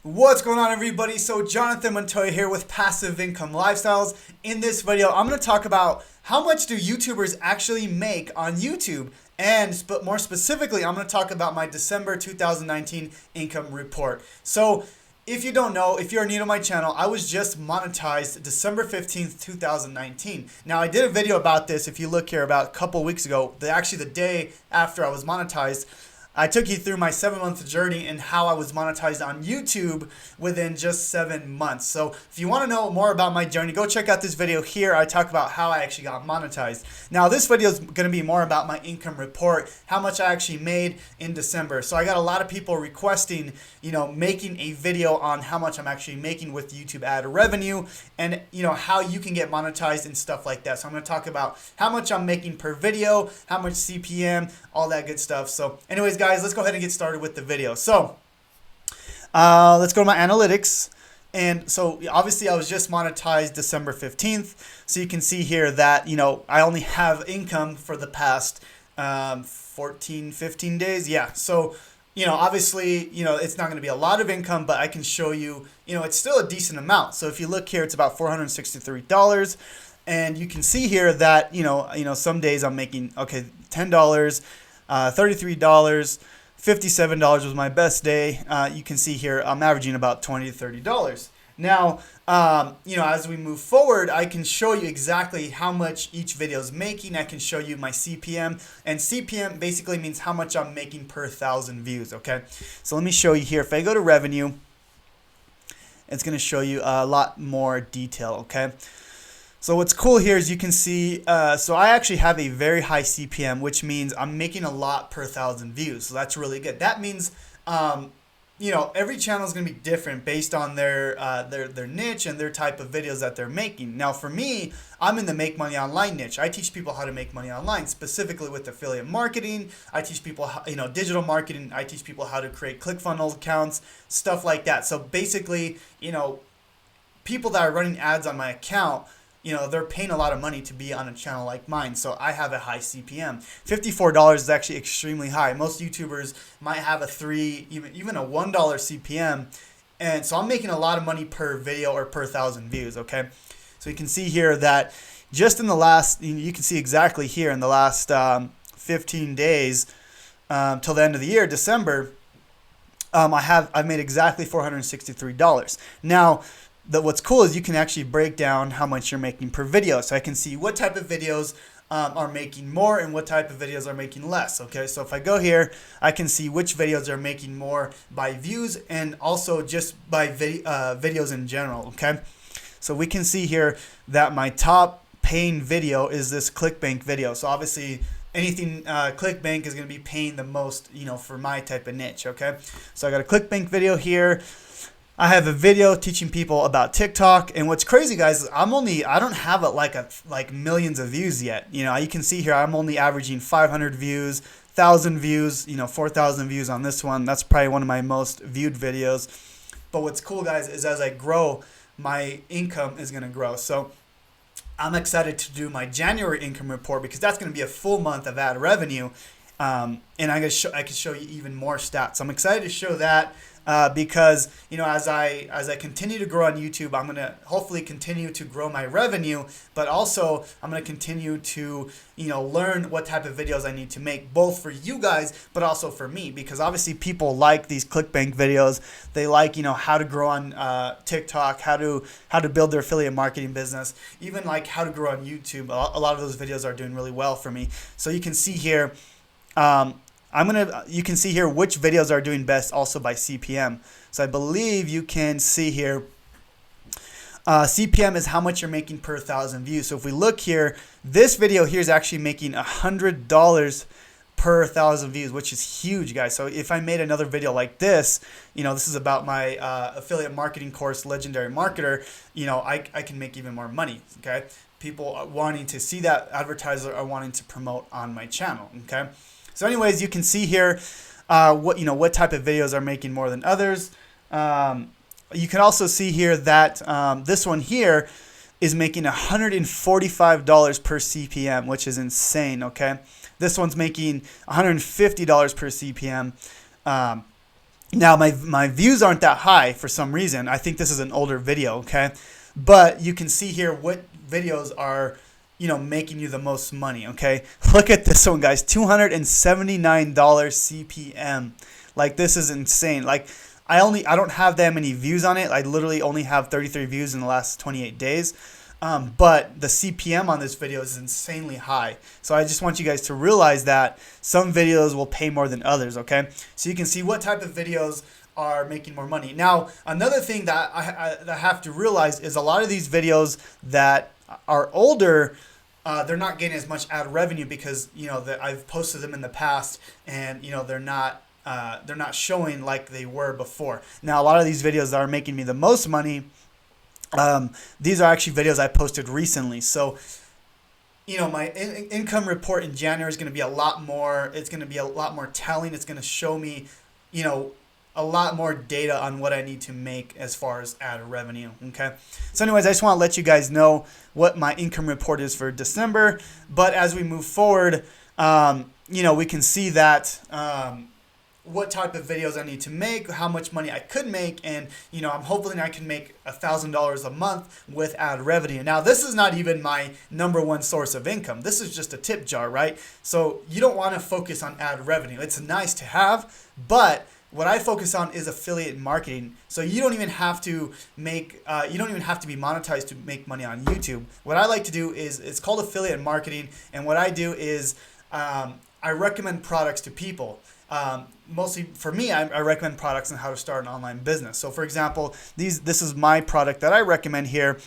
What's going on, everybody? So Jonathan Montoya here with Passive Income Lifestyles. In this video, I'm going to talk about how much do YouTubers actually make on YouTube, and more specifically, I'm going to talk about my December 2019 income report. So if you don't know, if you're new to my channel, I was just monetized December 15th, 2019. Now, I did a video about this, if you look here, about a couple weeks ago, actually the day after I was monetized. I took you through my 7-month journey and how I was monetized on YouTube within just 7 months. So if you want to know more about my journey, go check out this video here. I talk about how I actually got monetized. Now this video is going to be more about my income report, how much I actually made in December. So I got a lot of people requesting, making a video on how much I'm actually making with YouTube ad revenue and, how you can get monetized and stuff like that. So I'm going to talk about how much I'm making per video, how much CPM, all that good stuff. So anyways, guys, let's go ahead and get started with the video. So let's go to my analytics. And so obviously I was just monetized December 15th. So you can see here that, I only have income for the past 14, 15 days. Yeah. So, obviously, it's not going to be a lot of income, but I can show you, it's still a decent amount. So if you look here, it's about $463. And you can see here that, some days I'm making, $10, $33, $57 was my best day. You can see here I'm averaging about $20 to $30. Now, as we move forward, I can show you exactly how much each video is making. I can show you my CPM, and CPM basically means how much I'm making per 1,000 views. Okay, so let me show you here. If I go to revenue, it's going to show you a lot more detail. Okay. So what's cool here is you can see, so I actually have a very high CPM, which means I'm making a lot per 1,000 views. So that's really good. That means, every channel is going to be different based on their niche and their type of videos that they're making. Now for me, I'm in the make money online niche. I teach people how to make money online, specifically with affiliate marketing. I teach people how, digital marketing. I teach people how to create Clickfunnels accounts, stuff like that. So basically, people that are running ads on my account, they're paying a lot of money to be on a channel like mine. So I have a high CPM. $54 is actually extremely high. Most YouTubers might have a $3, even a $1 CPM. And so I'm making a lot of money per video or per 1,000 views. Okay. So you can see here that just in the last, you can see exactly here in the last 15 days till the end of the year, December, I've made exactly $463. Now, what's cool is you can actually break down how much you're making per video. So I can see what type of videos are making more and what type of videos are making less. Okay, so if I go here, I can see which videos are making more by views and also just by videos in general. Okay, so we can see here that my top paying video is this Clickbank video. So obviously anything Clickbank is going to be paying the most, for my type of niche. Okay, so I got a Clickbank video here. I have a video teaching people about TikTok, and what's crazy, guys, is I don't have like millions of views yet. You can see here I'm only averaging 500 views, 1,000 views, 4,000 views on this one. That's probably one of my most viewed videos. But what's cool, guys, is as I grow, my income is gonna grow. So I'm excited to do my January income report because that's gonna be a full month of ad revenue, and I can show you even more stats. I'm excited to show that. Because as I continue to grow on YouTube, I'm gonna hopefully continue to grow my revenue, but also I'm gonna continue to learn what type of videos I need to make, both for you guys, but also for me, because obviously people like these Clickbank videos. They like how to grow on TikTok, how to build their affiliate marketing business, even like how to grow on YouTube. A lot of those videos are doing really well for me. So you can see here. You can see here which videos are doing best also by CPM. So I believe you can see here, CPM is how much you're making per 1,000 views. So if we look here, this video here is actually making $100 per 1,000 views, which is huge, guys. So if I made another video like this, this is about my affiliate marketing course, Legendary Marketer, I can make even more money, okay? People are wanting to see that, advertisers are wanting to promote on my channel, okay? So anyways, you can see here what type of videos are making more than others. You can also see here that this one here is making $145 per CPM, which is insane, okay? This one's making $150 per CPM. Now my views aren't that high for some reason. I think this is an older video, okay? But you can see here what videos are, making you the most money, okay? Look at this one, guys. $279 CPM. Like, this is insane. Like, I don't have that many views on it. I literally only have 33 views in the last 28 days. But the CPM on this video is insanely high. So I just want you guys to realize that some videos will pay more than others, okay? So you can see what type of videos are making more money. Now, another thing that I have to realize is a lot of these videos that are older, they're not getting as much ad revenue because, I've posted them in the past and, they're not showing like they were before. Now, a lot of these videos that are making me the most money, these are actually videos I posted recently. So, my income report in January is going to be a lot more. It's going to be a lot more telling. It's going to show me, a lot more data on what I need to make as far as ad revenue. Okay. So anyways, I just want to let you guys know what my income report is for December. But as we move forward, we can see that, what type of videos I need to make, how much money I could make, and I'm hoping I can make $1,000 a month with ad revenue. Now, this is not even my number one source of income. This is just a tip jar, right? So you don't want to focus on ad revenue. It's nice to have, but what I focus on is affiliate marketing. So you don't even have to make, you don't even have to be monetized to make money on YouTube. What I like to do is, it's called affiliate marketing, and what I do is I recommend products to people. Mostly for me, I recommend products on how to start an online business. So for example, this is my product that I recommend here.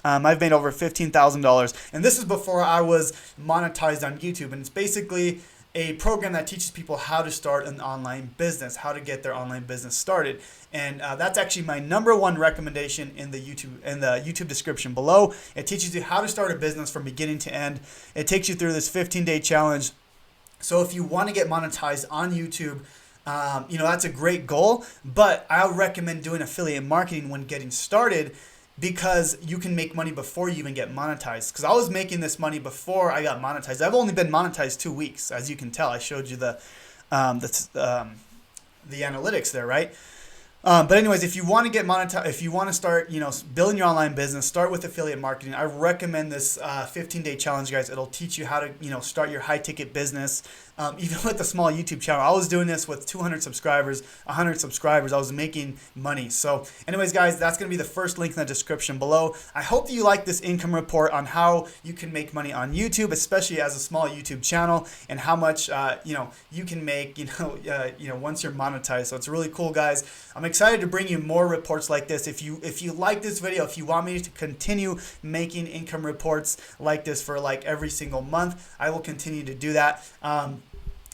I've made over $15,000, and this is before I was monetized on YouTube, and it's basically a program that teaches people how to start an online business, how to get their online business started. And that's actually my number one recommendation in the YouTube description below. It teaches you how to start a business from beginning to end. It takes you through this 15-day challenge. So if you want to get monetized on YouTube, that's a great goal, but I would recommend doing affiliate marketing when getting started, because you can make money before you even get monetized. Because I was making this money before I got monetized. I've only been monetized 2 weeks, as you can tell. I showed you the analytics there, right? But anyways, if you want to get monetized, if you want to start, building your online business, start with affiliate marketing. I recommend this 15-day challenge, guys. It'll teach you how to, start your high-ticket business. Even with a small YouTube channel, I was doing this with 200 subscribers, 100 subscribers. I was making money. So anyways, guys, that's going to be the first link in the description below. I hope that you like this income report on how you can make money on YouTube, especially as a small YouTube channel, and how much, you can make, once you're monetized. So it's really cool, guys. I'm excited to bring you more reports like this. If you like this video, if you want me to continue making income reports like this for like every single month, I will continue to do that.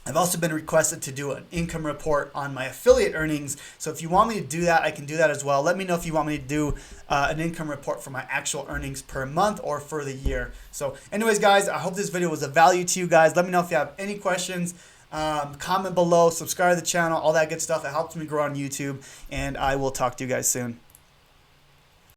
I've also been requested to do an income report on my affiliate earnings. So if you want me to do that, I can do that as well. Let me know if you want me to do an income report for my actual earnings per month or for the year. So anyways, guys, I hope this video was of value to you guys. Let me know if you have any questions. Comment below, subscribe to the channel, all that good stuff. It helps me grow on YouTube, and I will talk to you guys soon.